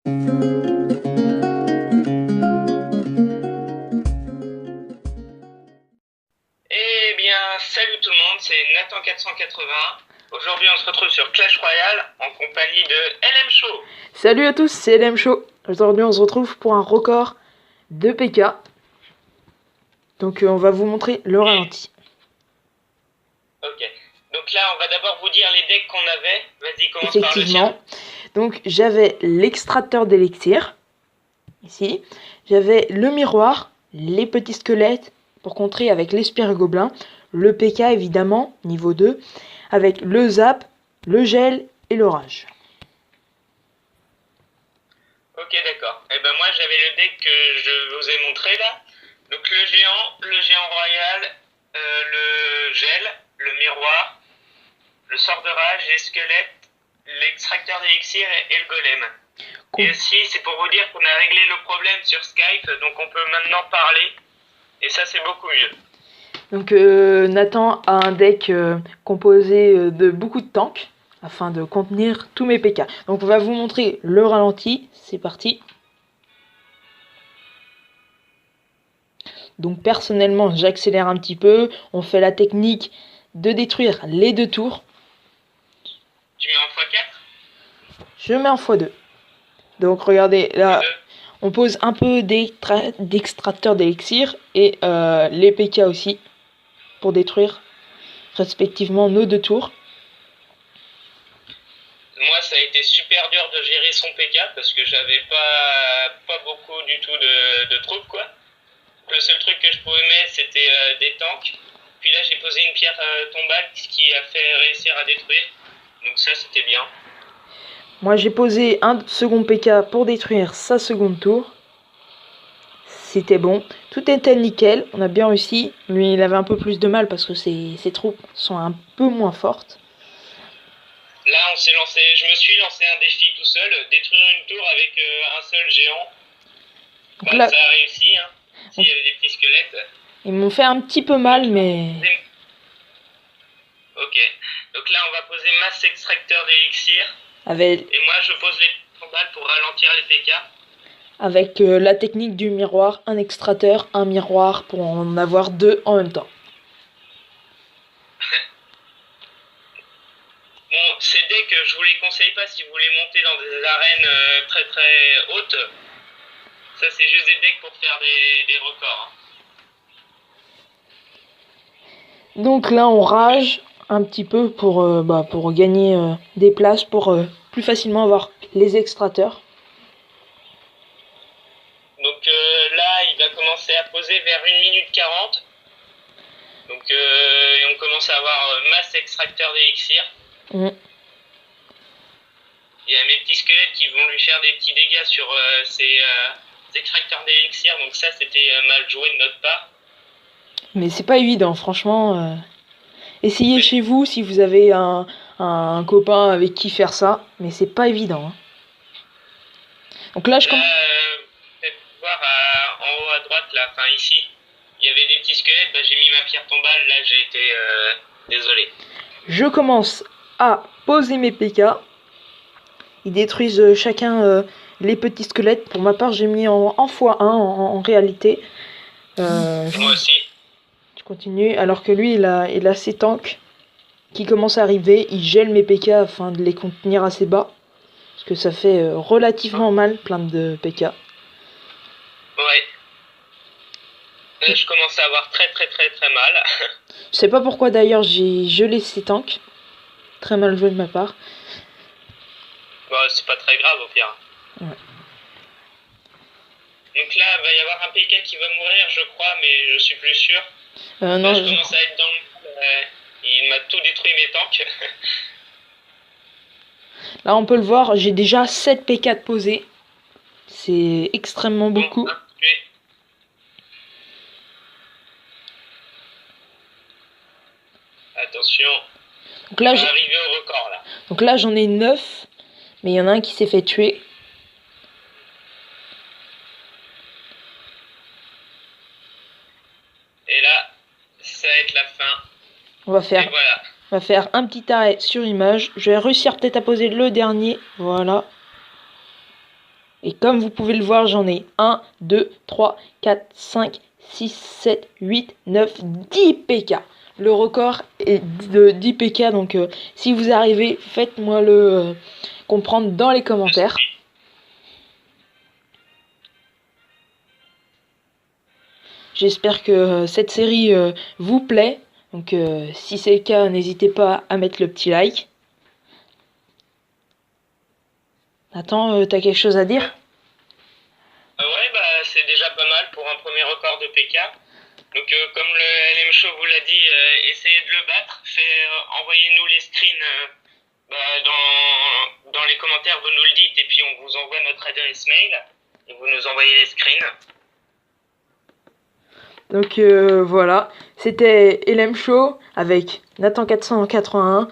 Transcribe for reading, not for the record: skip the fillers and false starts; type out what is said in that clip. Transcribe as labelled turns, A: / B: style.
A: Eh bien, salut tout le monde, c'est Nathan480. Aujourd'hui, on se retrouve sur Clash Royale en compagnie de LM Show.
B: Salut à tous, c'est LM Show. Aujourd'hui, on se retrouve pour un record de PK. Donc, on va vous montrer le ralenti.
A: Ok. Donc là, on va d'abord vous dire les decks qu'on avait. Vas-y, commence par le
B: Effectivement.
A: tien.
B: Donc, j'avais l'extracteur d'élixir. Ici. J'avais le miroir, les petits squelettes pour contrer avec l'esprit gobelin. Le PK, évidemment, niveau 2. Avec le zap, le gel et l'orage.
A: Ok, d'accord. Et ben moi, j'avais le deck que je vous ai montré là. Donc le géant royal, le gel, le miroir, le sort de rage, les squelettes, l'extracteur d'élixir et le golem.
B: Cool.
A: Et aussi, c'est pour vous dire qu'on a réglé le problème sur Skype, donc on peut maintenant parler. Et ça, c'est beaucoup mieux.
B: Donc Nathan a un deck composé de beaucoup de tanks afin de contenir tous mes PK. Donc on va vous montrer le ralenti, c'est parti. Donc personnellement j'accélère un petit peu, on fait la technique de détruire les 2 tours.
A: Tu mets en x4 ?
B: Je mets en x2. Donc regardez là, on pose un peu d'extracteur d'élixir et les PK aussi pour détruire respectivement nos 2 tours.
A: Moi, ça a été super dur de gérer son PK parce que j'avais pas beaucoup du tout de troupes, quoi. Le seul truc que je pouvais mettre, c'était des tanks. Puis là, j'ai posé une pierre tombale, ce qui a fait réussir à détruire. Donc ça, c'était bien.
B: Moi, j'ai posé un second PK pour détruire sa seconde tour. C'était bon. Tout était nickel. On a bien réussi. Lui, il avait un peu plus de mal parce que ses troupes sont un peu moins fortes.
A: Là, je me suis lancé un défi tout seul, détruire une tour avec un seul géant. Bah, là, ça a réussi, hein. S'il y avait des petits squelettes.
B: Ils m'ont fait un petit peu mal, mais...
A: Ok. Donc là, on va poser masse extracteur d'élixir.
B: Avec...
A: Et moi, je pose les balles pour ralentir les PK.
B: Avec la technique du miroir, un extracteur, un miroir pour en avoir 2 en même temps.
A: Bon, ces decks, je vous les conseille pas si vous voulez monter dans des arènes très très hautes. Ça, c'est juste des decks pour faire des records. Hein.
B: Donc là, on rage un petit peu pour gagner des places, pour plus facilement avoir les extracteurs.
A: Donc là, il va commencer à poser vers 1 minute 40. Donc on commence à avoir masse extracteur d'élixir. Il y a mes petits squelettes qui vont lui faire des petits dégâts sur ses extracteurs d'élixir. Donc ça, c'était mal joué de notre part.
B: Mais c'est pas évident, franchement. Essayez chez vous si vous avez un copain avec qui faire ça. Mais c'est pas évident. Hein. Donc là, je commence...
A: voir en haut à droite, là, enfin ici, il y avait des petits squelettes, bah, j'ai mis ma pierre tombale, là j'ai été désolé.
B: Je commence à poser mes PK. Ils détruisent chacun les petits squelettes. Pour ma part, j'ai mis en x1 en réalité.
A: Moi aussi.
B: Je continue, alors que lui, il a ses tanks qui commencent à arriver. Il gèle mes PK afin de les contenir assez bas. Parce que ça fait relativement mal, plein de PK.
A: Ouais. Là, je commence à avoir très mal.
B: Je sais pas pourquoi d'ailleurs j'ai gelé ces tanks. Très mal joué de ma part.
A: Bon, c'est pas très grave au pire.
B: Ouais.
A: Donc là, il va y avoir un PK qui va mourir, je crois, mais je suis plus sûr.
B: Non,
A: là, je commence à être dans le... il m'a tout détruit mes tanks.
B: Là, on peut le voir, j'ai déjà 7 PK de posés. C'est extrêmement beaucoup.
A: Bon, attention.
B: Donc là,
A: on va arriver au record, là.
B: Donc là, j'en ai 9. Mais il y en a un qui s'est fait tuer.
A: Et là, ça va être la fin.
B: On va faire un petit arrêt sur image. Je vais réussir peut-être à poser le dernier. Voilà. Et comme vous pouvez le voir, j'en ai 1, 2, 3, 4, 5, 6, 7, 8, 9, 10 PK. Le record est de 10 PK, donc si vous arrivez, faites-moi le comprendre dans les commentaires. J'espère que cette série vous plaît. Donc si c'est le cas, n'hésitez pas à mettre le petit like. Nathan, t'as quelque chose à dire?
A: Ouais, bah c'est déjà pas mal pour un premier record de PK. Donc comme le LM Show vous l'a dit, essayez de le battre. Envoyez-nous les screens dans les commentaires, vous nous le dites et puis on vous envoie notre adresse mail et vous nous envoyez les screens.
B: Donc voilà, c'était LM Show avec Nathan 481.